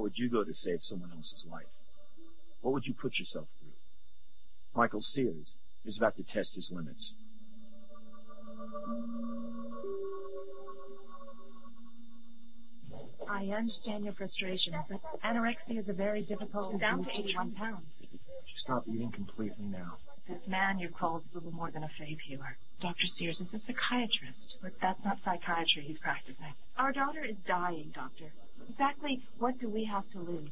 would you go to save someone else's life? What would you put yourself through? Michael Sears is about to test his limits. I understand your frustration, but anorexia is a very difficult disease. Down to 81 pounds. She stopped eating completely now. This man you call is little more than a faith healer. Dr. Sears is a psychiatrist, but that's not psychiatry he's practicing. Our daughter is dying, Doctor. Exactly what do we have to lose?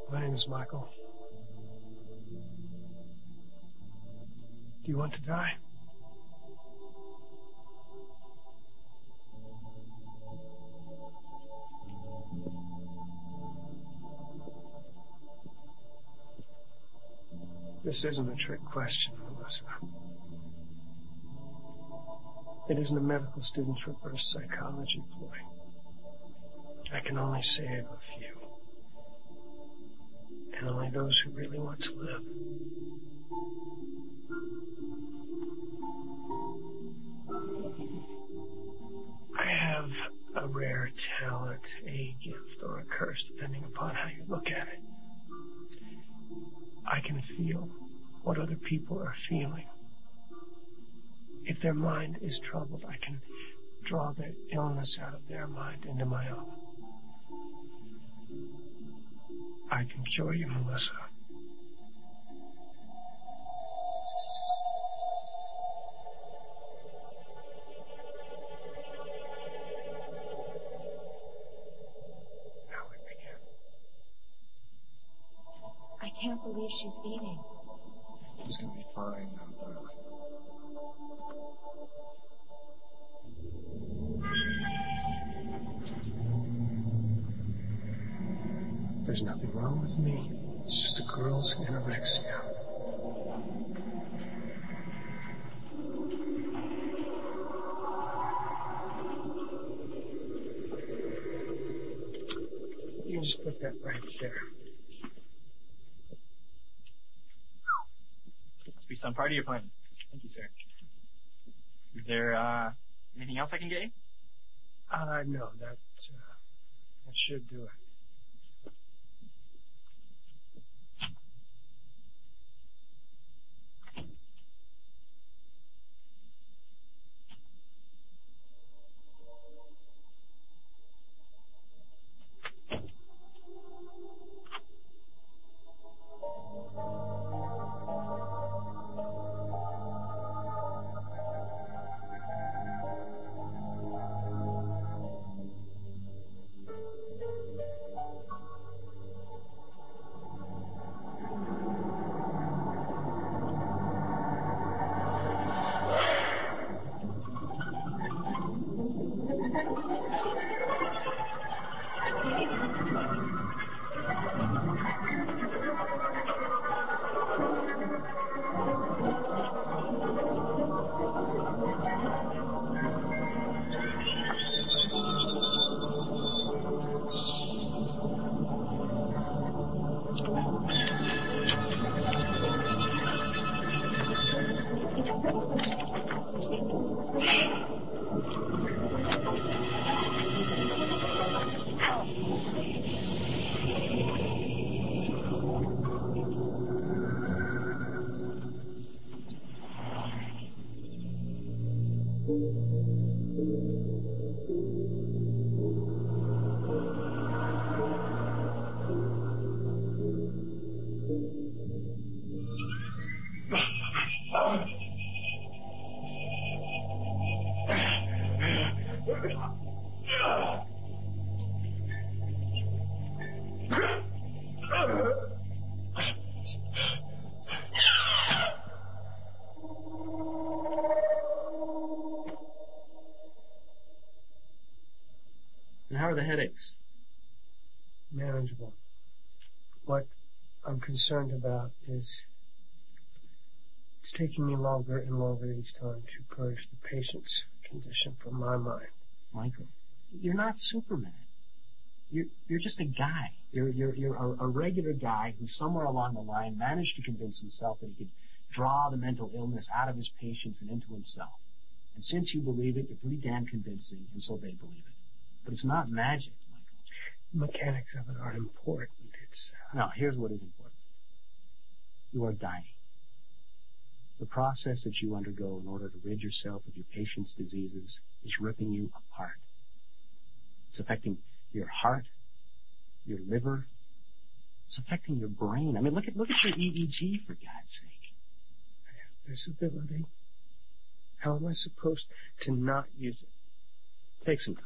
My name is Michael. Do you want to die? This isn't a trick question, Melissa. It isn't a medical student's reverse psychology ploy. I can only save a few. And only those who really want to live. I have a rare talent, a gift, or a curse, depending upon how you look at it. I can feel what other people are feeling. If their mind is troubled, I can draw their illness out of their mind into my own. I can cure you, Melissa. Now we begin. I can't believe she's eating. She's going to be fine now, darling. There's nothing wrong with me. It's just a girl's anorexia. You can just put that right there. Must be some part of your plan. Thank you, sir. Is there anything else I can get you? No, that should do it. And how are the headaches? manageable. What I'm concerned about is it's taking me longer and longer each time to purge the patient's condition from my mind. Michael, you're not Superman. You're just a guy. You're a regular guy who somewhere along the line managed to convince himself that he could draw the mental illness out of his patients and into himself. And since you believe it, you're pretty damn convincing, and so they believe it. But it's not magic, Michael. The mechanics of it are important. It's Now, here's what is important. You are dying. The process that you undergo in order to rid yourself of your patient's diseases is ripping you apart. It's affecting your heart, your liver. It's affecting your brain. I mean, look at your EEG, for God's sake. I have this ability. How am I supposed to not use it? Take some time.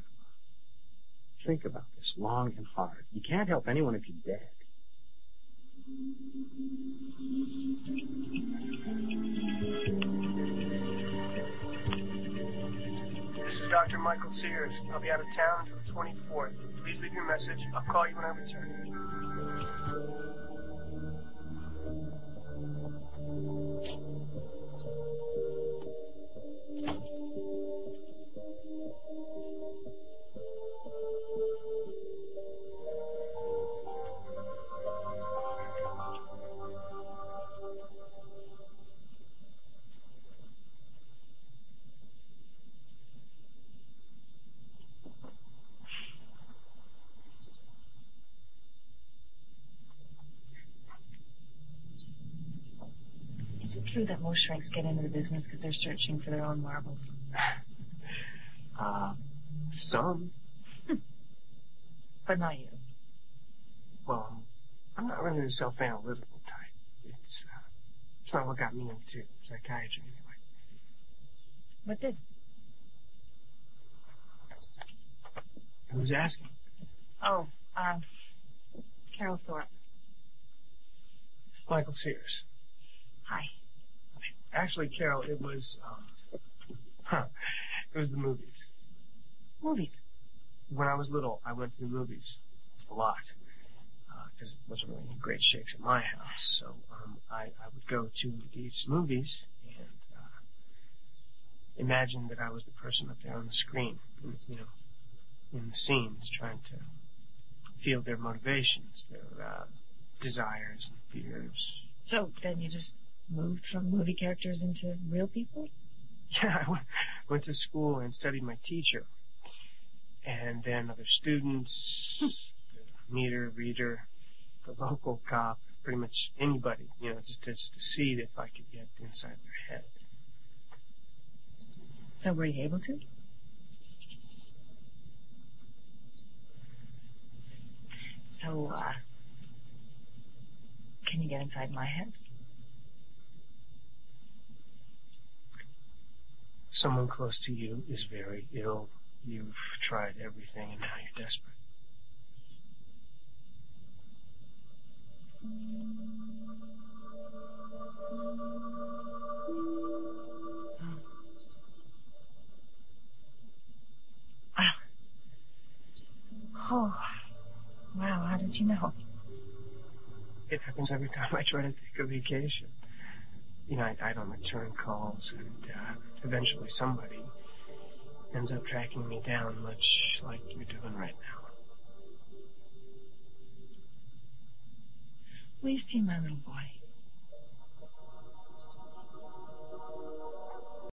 Think about this long and hard. You can't help anyone if you're dead. This is Dr. Michael Sears. I'll be out of town until the 24th. Please leave your message. I'll call you when I return. Is it true that most shrinks get into the business because they're searching for their own marbles? Some. But not you. Well, I'm not really the self-analytical type. It's not what got me into psychiatry anyway. What did? Who's asking? Oh, Carol Thorpe. Michael Sears. Hi. Actually, Carol, it was the movies. Movies? When I was little, I went to the movies a lot because it wasn't really any great shakes at my house. So I would go to these movies and imagine that I was the person up there on the screen, in the scenes, trying to feel their motivations, their desires and fears. So then you just moved from movie characters into real people? Yeah, I went to school and studied my teacher. And then other students, the meter, reader, the local cop, pretty much anybody, just to see if I could get inside their head. So were you able to? So, can you get inside my head? Someone close to you is very ill. You've tried everything and now you're desperate. Oh, wow, how did you know? It happens every time I try to take a vacation. I don't return calls, and eventually somebody ends up tracking me down, much like you're doing right now. Will you see my little boy?